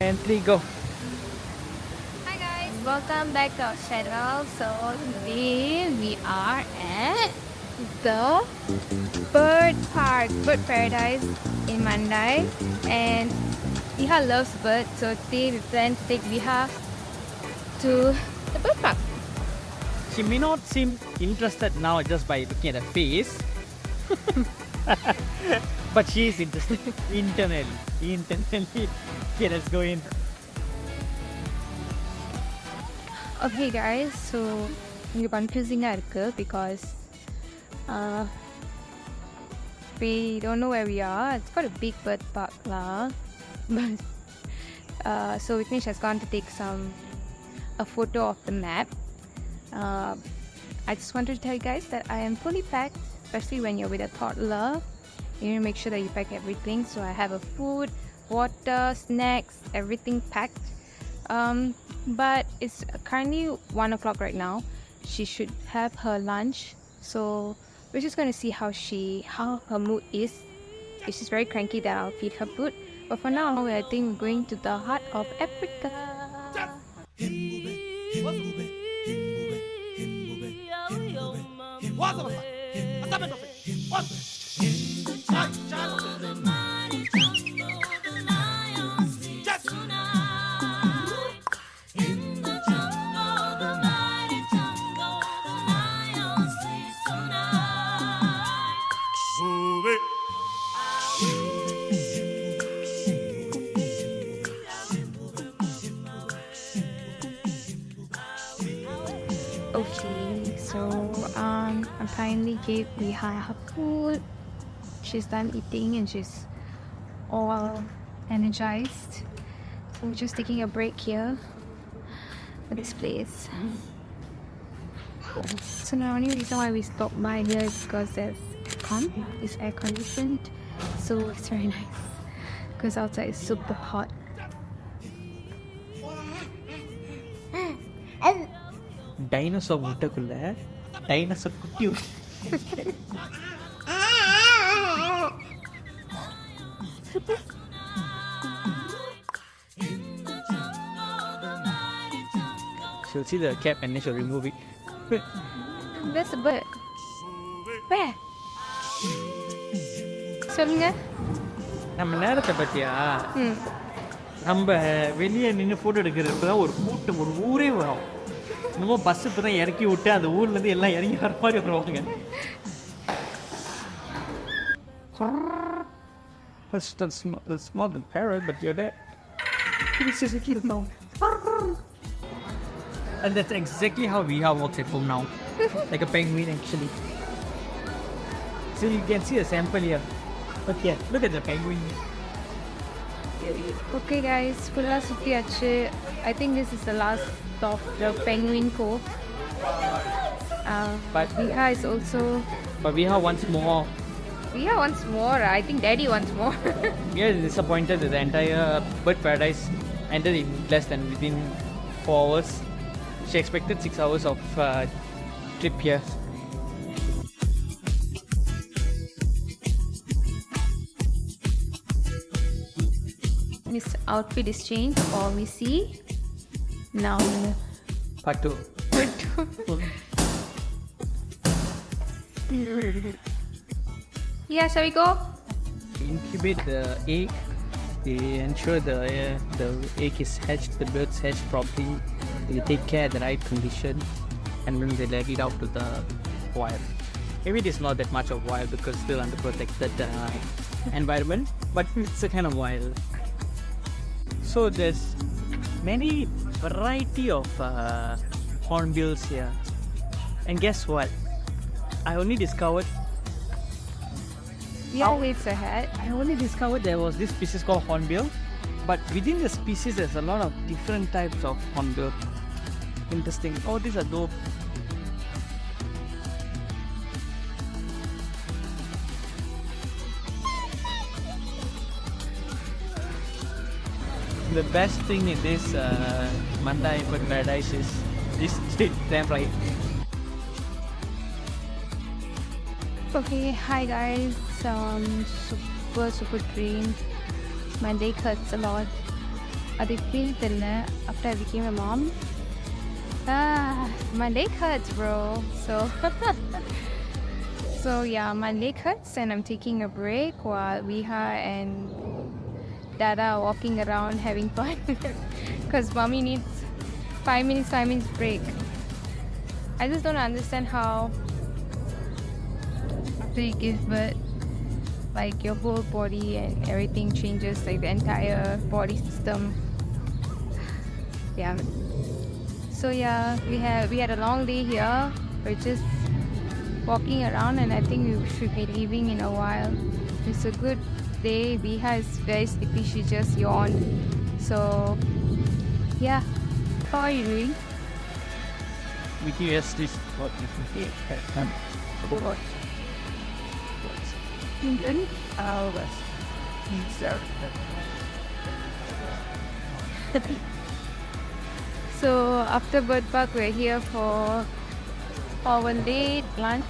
And three, go. Hi guys, welcome back to our channel. So today we are at the bird park, bird paradise in Mandai, and Viha loves birds. So today we plan to take Viha to the bird park. She may not seem interested now just by looking at her face, but she is interested internally. Okay, let's go in. Okay guys, so it's confusing because we don't know where we are. It's quite a big bird park lah. But so Vignesh has gone to take a photo of the map. I just wanted to tell you guys that I am fully packed, especially when you're with a toddler. You need to make sure that you pack everything. So I have a food, water, snacks, everything packed. But it's currently 1 o'clock right now. She should have her lunch. So we're just going to see how her mood is. If she's very cranky, then I'll feed her food. But for now, I think we're going to the heart of Africa. Okay, so I finally gave Viha her food. She's done eating and she's all energized. So we're just taking a break here for this place. So the only reason why we stopped by here is because there's aircon. It's air conditioned, so it's very nice. Because outside is super hot. Dinosaur முட்டைக்குள்ள dinosaur குட்டி She'll see the cap and then she'll remove it. There's a bird. Where? சொல்லுங்க. நம்ம நேரத்தை பத்தியா நம்ம வெளியே நின்று photo எடுக்கிறப்ப ஒரு கூட்டம் ஒரு ஊரே வரும். இன்னமும் பஸ் இப்போ தான் இறக்கி விட்டு அந்த ஊர்லேருந்து எல்லாம் இறங்கி வர மாதிரி வருவாங்க. That's more than parrot, but you're there. This is a kid now. And that's exactly how Viha walks at home now. Like a penguin actually. So you can see a sample here. But yeah, look at the penguin. Okay guys, fulla suttiyachu. I think this is the last stop, the Penguin Cove. But Viha is also... But Viha wants more. Viha wants more. I think Daddy wants more. We are disappointed that the entire bird paradise ended in less than within 4 hours. She expected 6 hours of trip here. His outfit is changed, or we see now. Part 2. Yeah, shall we go? Incubate the egg. They ensure the egg is hatched, the birds hatched properly. They take care of the right condition, and then they let it out to the wild. Maybe it is not that much of wild because still under protected environment, but it's a kind of wild. So there's many variety of hornbills here, and guess what? I only discovered ahead. I only discovered there was this species called hornbill, but within the species there's a lot of different types of hornbill. Interesting. Oh, these are dope. The best thing in this Mandai bird paradise is this tram ride. Okay, hi guys. Super dream. My leg hurts a lot. அது feel தெரியல after I became a mom. My leg hurts, bro. So yeah, my leg hurts and I'm taking a break while Viha and Dada are walking around having fun because mommy needs 5 minutes break. I just don't understand how after you give birth, like your whole body and everything changes, like the entire body system. Yeah. So yeah, we had a long day here. We're just walking around and I think we should be leaving in a while. It's a good day. Viha is very sleepy. She just yawned. So yeah. How are you doing? We give us this what you can get. Good. So after bird park, we're here for our late lunch.